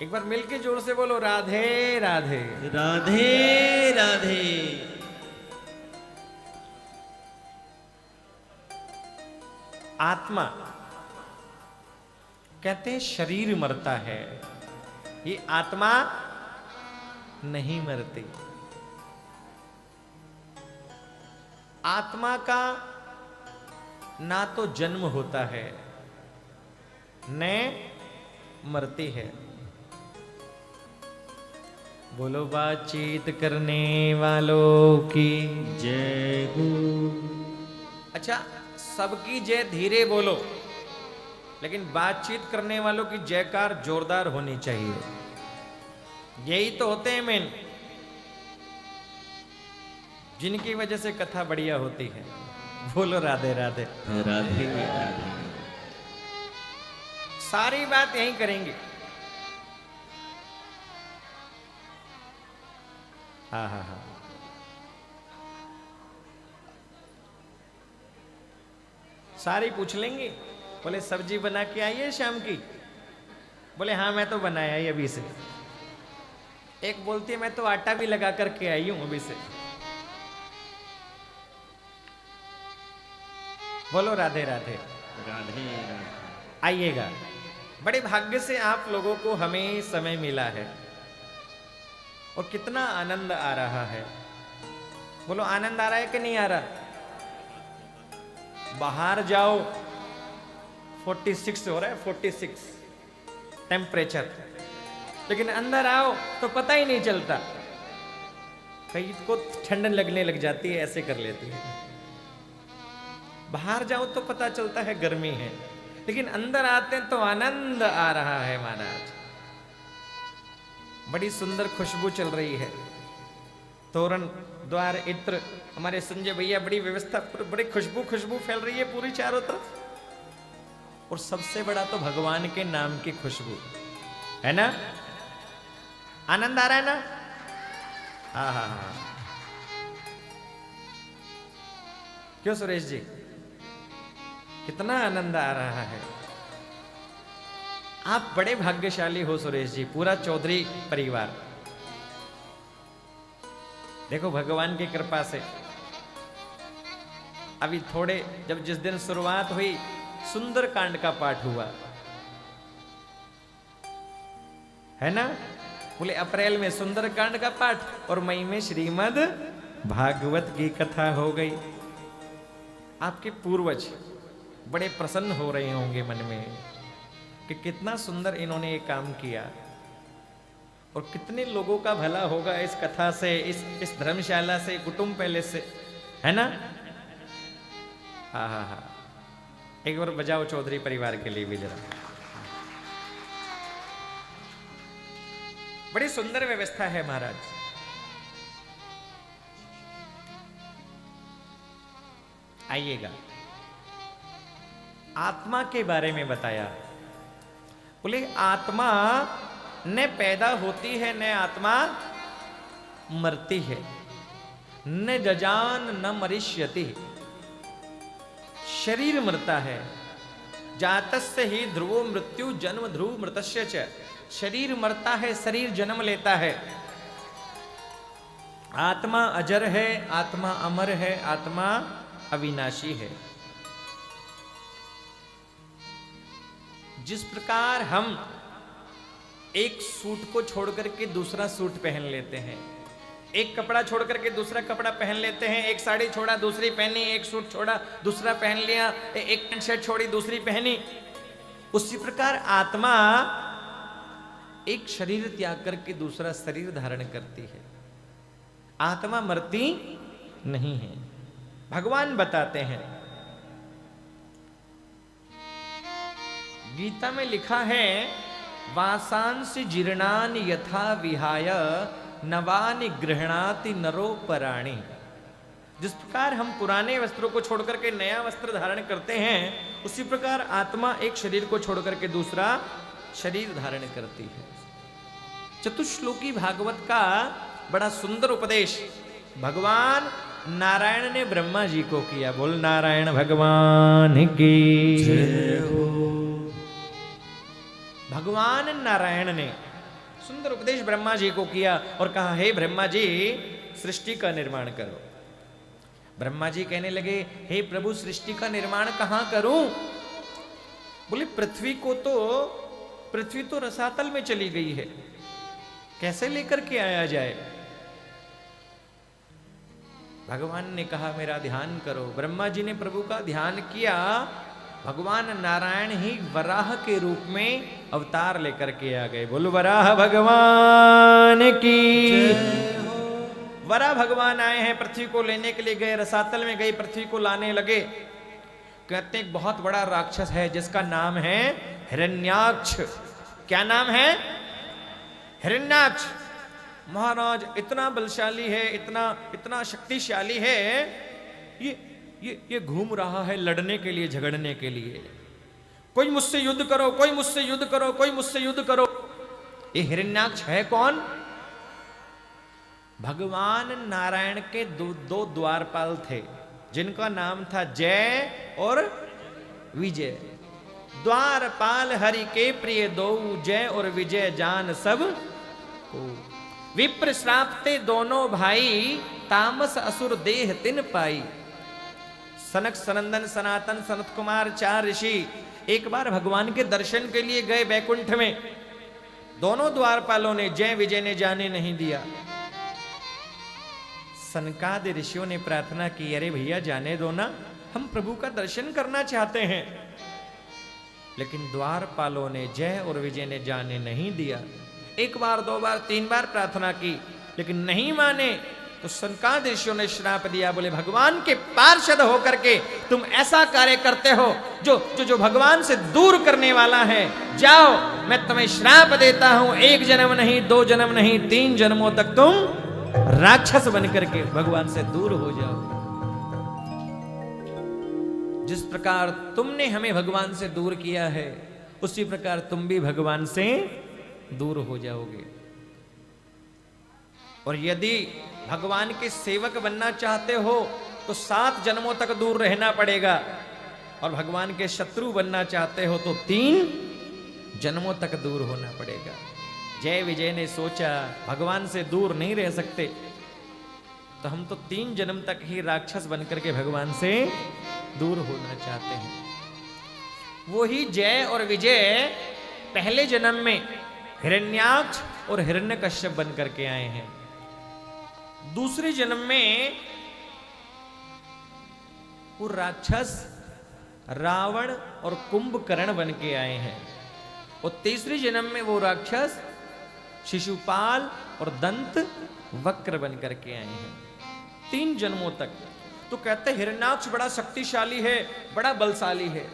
एक बार मिलके जोर से बोलो राधे राधे। राधे राधे। आत्मा कहते हैं शरीर मरता है, ये आत्मा नहीं मरती। आत्मा का ना तो जन्म होता है न मरती है। बोलो बातचीत करने वालों की जय हो। अच्छा, सबकी जय धीरे बोलो, लेकिन बातचीत करने वालों की जयकार जोरदार होनी चाहिए। यही तो होते हैं मेन, जिनकी वजह से कथा बढ़िया होती है। बोलो राधे राधे। राधे राधे। सारी बात यहीं करेंगे। हाँ हाँ हाँ। सारी पूछ लेंगे। बोले सब्जी बना के आई है शाम की? बोले हाँ मैं तो बनाया ही अभी से। एक बोलती है मैं तो आटा भी लगा करके आई हूं अभी से। बोलो राधे राधे। राधे राधे। आइएगा, बड़े भाग्य से आप लोगों को हमें समय मिला है और कितना आनंद आ रहा है। बोलो आनंद आ रहा है कि नहीं आ रहा? बाहर जाओ 46 हो रहा है, 46 टेम्परेचर, लेकिन अंदर आओ तो पता ही नहीं चलता। कई को ठंड लगने लग जाती है, ऐसे कर लेती है। बाहर जाओ तो पता चलता है गर्मी है, लेकिन अंदर आते हैं तो आनंद आ रहा है महाराज। बड़ी सुंदर खुशबू चल रही है, तोरण द्वार इत्र, हमारे संजय भैया बड़ी व्यवस्था, बड़ी खुशबू खुशबू फैल रही है पूरी चारों तरफ। और सबसे बड़ा तो भगवान के नाम की खुशबू है ना। आनंद आ रहा है ना? हाँ हाँ हाँ। क्यों सुरेश जी, कितना आनंद आ रहा है। आप बड़े भाग्यशाली हो सुरेश जी, पूरा चौधरी परिवार। देखो भगवान की कृपा से अभी थोड़े, जब जिस दिन शुरुआत हुई सुंदर कांड का पाठ हुआ है ना। बोले अप्रैल में सुंदर कांड का पाठ और मई में श्रीमद् भागवत की कथा हो गई। आपके पूर्वज बड़े प्रसन्न हो रहे होंगे मन में कि कितना सुंदर इन्होंने ये काम किया और कितने लोगों का भला होगा इस कथा से, इस धर्मशाला से, कुटुंब पैलेस से, है ना। हाँ हाँ हाँ, एक बार बजाओ चौधरी परिवार के लिए भी जरा। बड़ी सुंदर व्यवस्था है महाराज। आइएगा, आत्मा के बारे में बताया। बोले आत्मा न पैदा होती है न आत्मा मरती है, न जजान न मरिष्यति। शरीर मरता है। जातस्य ही ध्रुवो मृत्यु जन्म ध्रुव मृतस्य च। शरीर मरता है, शरीर जन्म लेता है। आत्मा अजर है, आत्मा अमर है, आत्मा अविनाशी है। जिस प्रकार हम एक सूट को छोड़ करके दूसरा सूट पहन लेते हैं, एक कपड़ा छोड़ करके दूसरा कपड़ा पहन लेते हैं, एक साड़ी छोड़ा दूसरी पहनी, एक सूट छोड़ा दूसरा पहन लिया, एक पैंट शर्ट छोड़ी दूसरी पहनी, उसी प्रकार आत्मा एक शरीर त्याग करके दूसरा शरीर धारण करती है। आत्मा मरती नहीं है। भगवान बताते हैं, गीता में लिखा है वासांसि जीर्णानि यथा विहाय नवानि गृह्णाति नरो पराणि। जिस प्रकार हम पुराने वस्त्रों को छोड़कर के नया वस्त्र धारण करते हैं, उसी प्रकार आत्मा एक शरीर को छोड़कर के दूसरा शरीर धारण करती है। चतुश्लोकी भागवत का बड़ा सुंदर उपदेश भगवान नारायण ने ब्रह्मा जी को किया। बोल नारायण भगवान की जय हो। भगवान नारायण ने सुंदर उपदेश ब्रह्मा जी को किया और कहा, हे ब्रह्मा जी, सृष्टि का निर्माण करो। ब्रह्मा जी कहने लगे, हे प्रभु, सृष्टि का निर्माण कहां करूं? बोले, पृथ्वी तो रसातल में चली गई है, कैसे लेकर के आया जाए? भगवान ने कहा, मेरा ध्यान करो। ब्रह्मा जी ने प्रभु का ध्यान किया। भगवान नारायण ही वराह के रूप में अवतार लेकर के आ गए। बोलो वराह भगवान की। वराह भगवान आए हैं, पृथ्वी को लेने के लिए गए, रसातल में गई, पृथ्वी को लाने लगे। कहते हैं एक बहुत बड़ा राक्षस है जिसका नाम है हिरण्याक्ष। क्या नाम है? हिरण्याक्ष। महाराज इतना बलशाली है, इतना शक्तिशाली है, ये घूम रहा है लड़ने के लिए, झगड़ने के लिए। कोई मुझसे युद्ध करो, कोई मुझसे युद्ध करो, कोई मुझसे युद्ध करो। ये हिरण्याक्ष है कौन? भगवान नारायण के दो द्वारपाल थे जिनका नाम था जय और विजय। द्वारपाल हरि के प्रिय दो, जय और विजय जान सब को। विप्र श्रापते दोनों भाई, तामस असुर देह तिन पाई। सनक सनंदन सनातन सनत कुमार चार ऋषि एक बार भगवान के दर्शन के लिए गए बैकुंठ में। दोनों द्वारपालों ने, जय विजय ने जाने नहीं दिया। सनकादि ऋषियों ने प्रार्थना की, अरे भैया जाने दो ना, हम प्रभु का दर्शन करना चाहते हैं। लेकिन द्वारपालों ने, जय और विजय ने जाने नहीं दिया। एक बार, दो बार, तीन बार प्रार्थना की, लेकिन नहीं माने। तो सनकादि ऋषियों ने श्राप दिया। बोले, भगवान के पार्षद होकर के तुम ऐसा कार्य करते हो जो भगवान से दूर करने वाला है। जाओ, मैं तुम्हें श्राप देता हूं, एक जन्म नहीं, दो जन्म नहीं, 3 जन्मों तक तुम राक्षस बनकर के भगवान से दूर हो जाओ। जिस प्रकार तुमने हमें भगवान से दूर किया है, उसी प्रकार तुम भी भगवान से दूर हो जाओगे। और यदि भगवान के सेवक बनना चाहते हो तो 7 जन्मों तक दूर रहना पड़ेगा, और भगवान के शत्रु बनना चाहते हो तो 3 जन्मों तक दूर होना पड़ेगा। जय विजय ने सोचा, भगवान से दूर नहीं रह सकते, तो हम तो 3 जन्म तक ही राक्षस बनकर के भगवान से दूर होना चाहते हैं। वो ही जय और विजय पहले जन्म में हिरण्याक्ष और हिरण्यकश्यप बन करके आए हैं। दूसरे जन्म में वो राक्षस रावण और कुंभकर्ण बन के आए हैं, और तीसरे जन्म में वो राक्षस शिशुपाल और दंत वक्र बन करके आए हैं। 3 जन्मों तक। तो कहते हैं हिरण्याक्ष बड़ा शक्तिशाली है, बड़ा बलशाली है,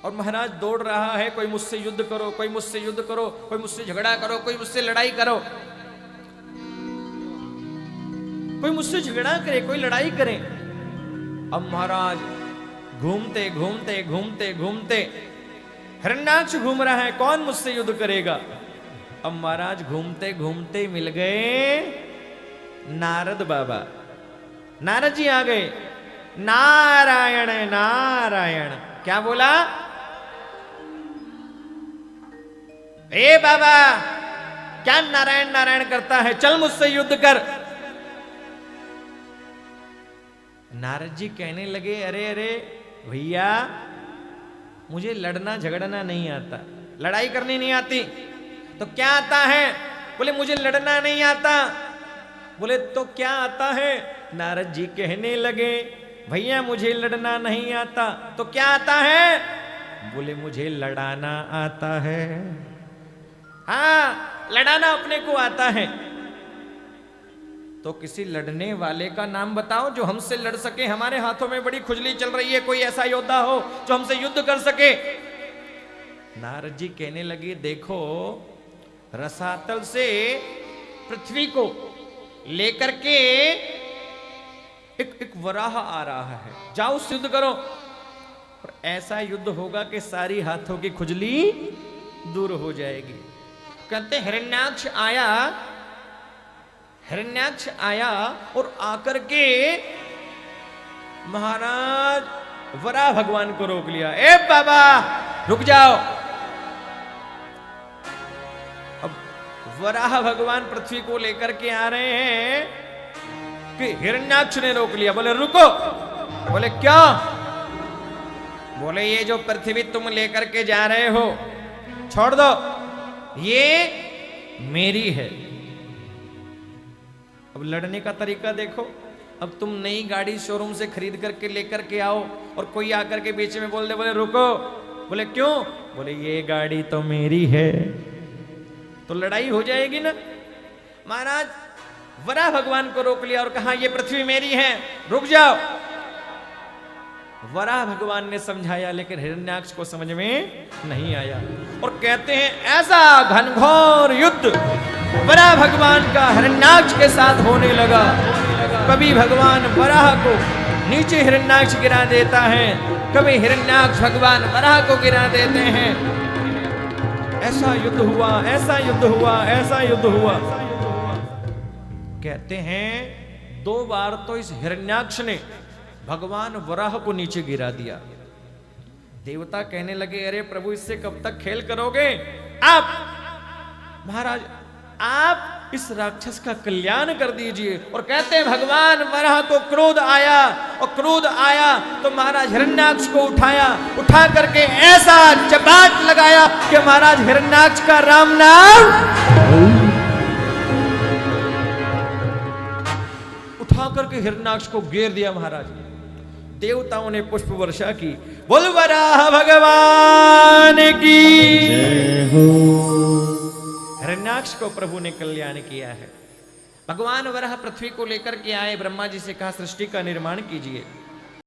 और महाराज दौड़ रहा है, कोई मुझसे युद्ध करो, कोई मुझसे युद्ध करो, कोई मुझसे झगड़ा करो, कोई मुझसे लड़ाई करो। कोई मुझसे झगड़ा करे, कोई लड़ाई करे। अब महाराज घूमते घूमते घूमते घूमते हिरण्याक्ष घूम रहा है, कौन मुझसे युद्ध करेगा? अब महाराज घूमते घूमते मिल गए नारद बाबा। नारद जी आ गए। नारायण नारायण। क्या बोला? ए बाबा, क्या नारायण नारायण करता है, चल मुझसे युद्ध कर। नारद जी कहने लगे, अरे अरे भैया, मुझे लड़ना झगड़ना नहीं आता, लड़ाई करनी नहीं आती। तो क्या आता है? बोले, मुझे लड़ना नहीं आता। बोले, तो क्या आता है? नारद जी कहने लगे, भैया मुझे लड़ना नहीं आता, तो क्या आता है? बोले, मुझे लड़ाना आता है। हाँ, लड़ाना अपने को आता है। तो किसी लड़ने वाले का नाम बताओ जो हमसे लड़ सके। हमारे हाथों में बड़ी खुजली चल रही है, कोई ऐसा योद्धा हो जो हमसे युद्ध कर सके। नारद जी कहने लगे, देखो, रसातल से पृथ्वी को लेकर के एक वराह आ रहा है, जाओ उससे युद्ध करो। और ऐसा युद्ध होगा कि सारी हाथों की खुजली दूर हो जाएगी। कहते हिरण्याक्ष आया। हिरण्याक्ष आया और आकर के महाराज वराह भगवान को रोक लिया। ए बाबा, रुक जाओ। अब वराह भगवान पृथ्वी को लेकर के आ रहे हैं कि हिरण्याक्ष ने रोक लिया। बोले रुको। बोले क्या? बोले ये जो पृथ्वी तुम लेकर के जा रहे हो छोड़ दो, ये मेरी है। अब लड़ने का तरीका देखो। अब तुम नई गाड़ी शोरूम से खरीद करके लेकर के आओ और कोई आकर के बीच में बोल दे, बोले रुको। बोले क्यों? बोले ये गाड़ी तो मेरी है, तो लड़ाई हो जाएगी ना। महाराज वराह भगवान को रोक लिया और कहा ये पृथ्वी मेरी है, रुक जाओ। वराह भगवान ने समझाया लेकिन हिरण्याक्ष को समझ में नहीं आया और कहते हैं ऐसा घनघोर युद्ध वराह भगवान का हिरण्याक्ष के साथ होने लगा। कभी भगवान वराह को नीचे हिरण्याक्ष गिरा देता है, कभी हिरण्याक्ष भगवान वराह को गिरा देते हैं। ऐसा युद्ध हुआ, ऐसा युद्ध हुआ, ऐसा युद्ध हुआ। कहते हैं 2 बार तो इस हिरण्याक्ष ने भगवान वराह को नीचे गिरा दिया। देवता कहने लगे अरे प्रभु इससे कब तक खेल करोगे आप? महाराज आप इस राक्षस का कल्याण कर दीजिए। और कहते हैं भगवान वराह को क्रोध आया और क्रोध आया तो महाराज हिरण्याक्ष को उठाया, उठा करके ऐसा चपाट लगाया कि महाराज हिरण्याक्ष का राम नाम उठा करके हिरण्याक्ष को घेर दिया। महाराज देवताओं ने पुष्प वर्षा की। बोल वराह भगवान की जय हो। हिरण्याक्ष को प्रभु ने कल्याण किया है। भगवान वराह पृथ्वी को लेकर के आए, ब्रह्मा जी से कहा सृष्टि का निर्माण कीजिए।